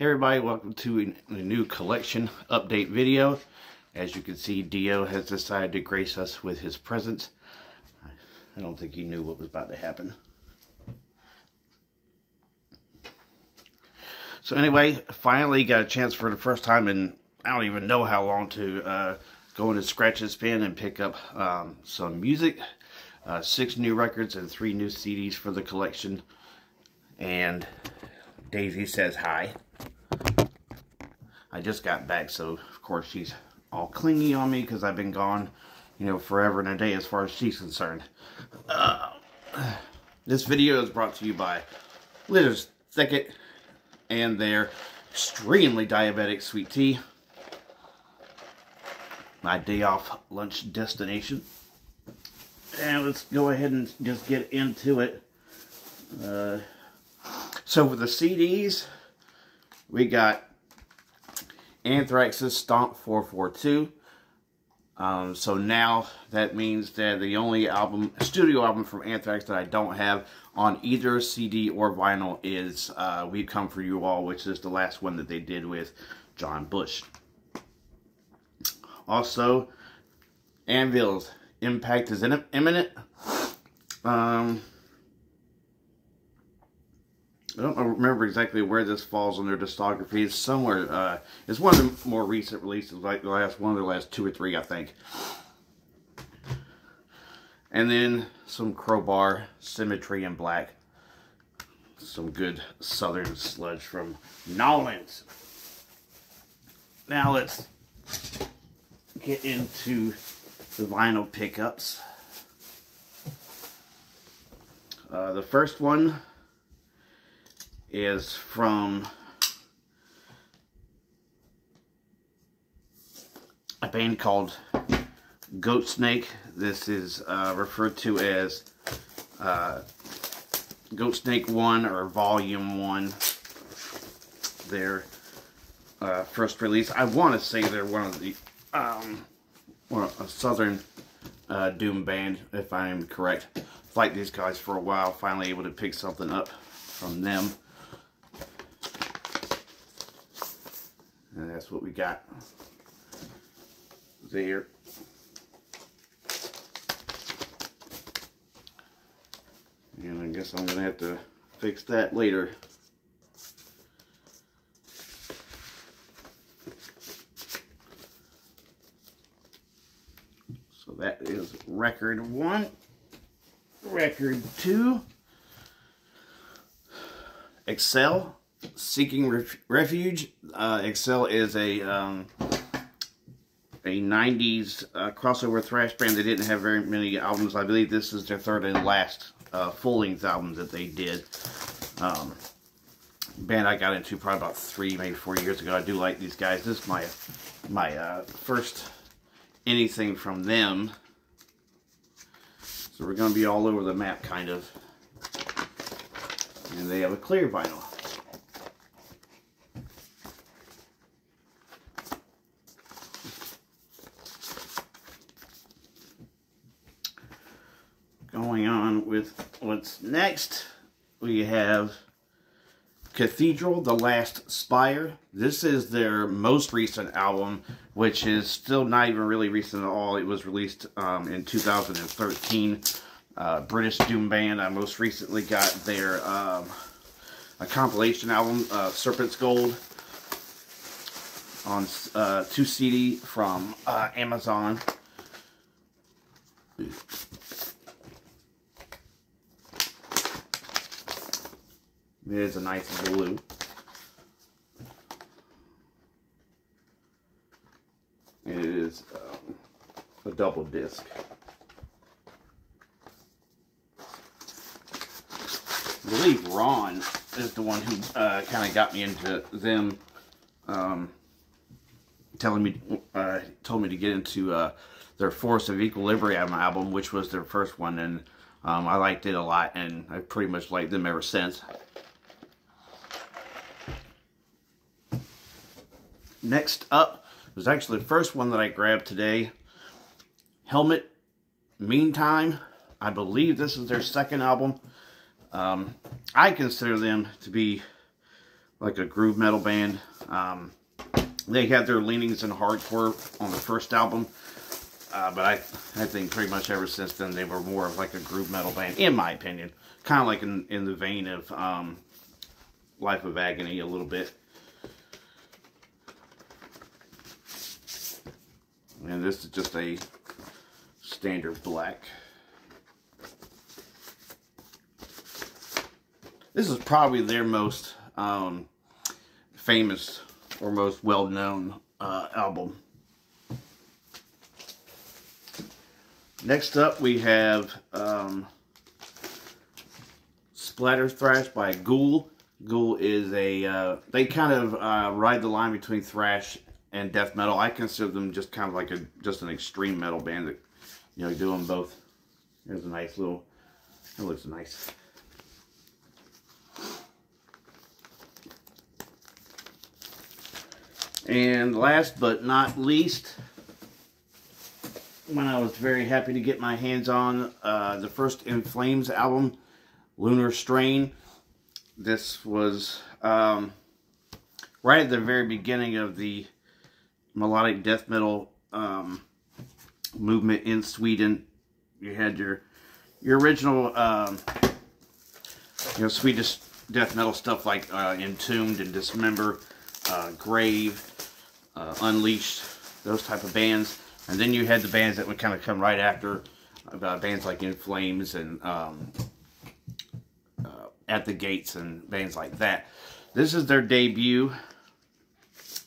Hey everybody, welcome to a new collection update video. As you can see, Dio has decided to grace us with his presence. I don't think he knew what was about to happen. So anyway, finally got a chance for the first time in I don't even know how long to go into Scratch and Spin and pick up some music. 6 new records and 3 new CDs for the collection. And Daisy says hi. I just got back, so of course she's all clingy on me because I've been gone, you know, forever and a day as far as she's concerned. This video is brought to you by Litters Thicket and their extremely diabetic sweet tea. My day off lunch destination. And let's go ahead and just get into it. So for the CDs, we got Anthrax's Stomp 442. So now that means that the only studio album from Anthrax that I don't have on either CD or vinyl is We've Come For You All, which is the last one that they did with John Bush. Also, Anvil's Impact Is Imminent. I don't remember exactly where this falls on their discography. It's somewhere. It's one of the more recent releases, like one of the last 2 or 3, I think. And then some Crowbar, Symmetry in Black. Some good southern sludge from Nolans. Now let's get into the vinyl pickups. The first one is from a band called Goatsnake. This is referred to as Goatsnake 1 or Volume 1. Their first release. I want to say they're one of the a southern doom band, if I am correct. I've liked these guys for a while. Finally able to pick something up from them. And that's what we got there. And I guess I'm going to have to fix that later. So that is record 1. Record 2. Excel. Seeking Refuge. Excel is a 90s crossover thrash band. They didn't have very many albums. I believe this is their 3rd and last full-length album that they did. Band I got into probably about 3, maybe 4 years ago. I do like these guys. This is my first anything from them. So we're going to be all over the map, kind of. And they have a clear vinyl. Going on with what's next, we have Cathedral, The Last Spire. This is their most recent album, which is still not even really recent at all. It was released in 2013. British doom band. I most recently got their a compilation album, Serpent's Gold, on 2 CD from Amazon. There's a nice blue. It is a double disc. I believe Ron is the one who kind of got me into them. Told me to get into their Force of Equilibrium album, which was their first one, and I liked it a lot, and I've pretty much liked them ever since. Next up was actually the first one that I grabbed today. Helmet, Meantime. I believe this is their 2nd album. I consider them to be like a groove metal band. They had their leanings in hardcore on the first album, but I think pretty much ever since then they were more of like a groove metal band, in my opinion. Kind of like in the vein of Life of Agony a little bit. And this is just a standard black. This is probably their most famous or most well-known album. Next up we have Splatter Thrash by Ghoul. Ghoul is a, they kind of ride the line between thrash and death metal. I consider them just kind of like just an extreme metal band that, you know, do them both. There's a nice little, that looks nice. And last but not least, when I was very happy to get my hands on the first In Flames album, Lunar Strain. This was right at the very beginning of the melodic death metal movement in Sweden. You had your original you know, Swedish death metal stuff like Entombed and Dismember, Grave, Unleashed, those type of bands. And then you had the bands that would kind of come right after, bands like In Flames and At the Gates and bands like that. This is their debut.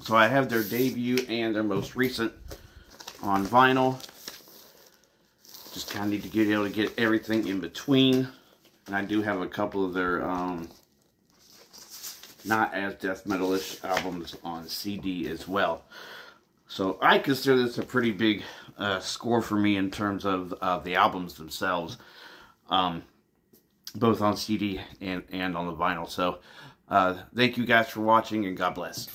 So I have their debut and their most recent on vinyl. Just kind of need to be able to get everything in between. And I do have a couple of their not as death metal-ish albums on CD as well. So I consider this a pretty big score for me in terms of the albums themselves. Both on CD and on the vinyl. So thank you guys for watching, and God bless.